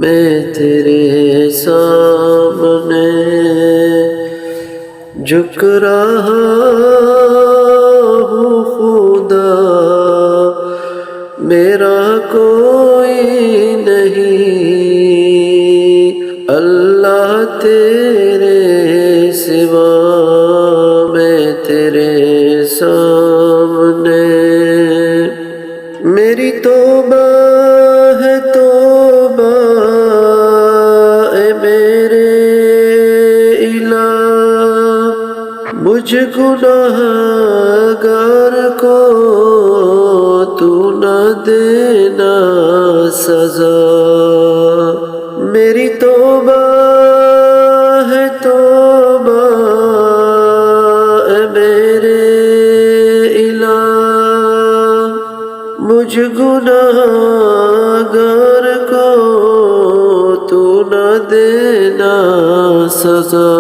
میں تیرے سامنے جھک رہا ہوں خدا، میرا کوئی نہیں اللہ تیرے سوا، میں تیرے سامنے۔ میری توبہ ہے توبہ اے میرے الہ، مجھ گنہگار کو تو نہ دینا سزا۔ میری توبہ ہے توبہ اے میرے الہ، مجھ گنہگار کو تو نہ دینا سزا۔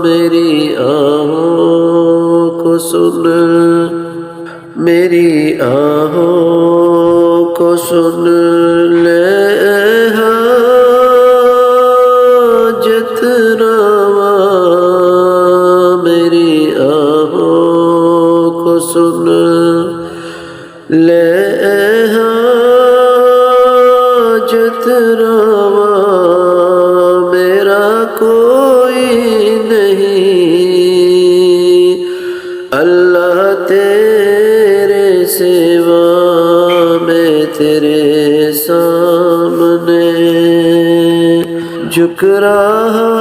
میری آہوں کو سن، میری آہوں کو سن لے حاجت روا، میری آہوں کو سن لے حاجت روا، میرا کوئی نہیں اللہ تیرے سوا، میں تیرے سامنے جھک رہا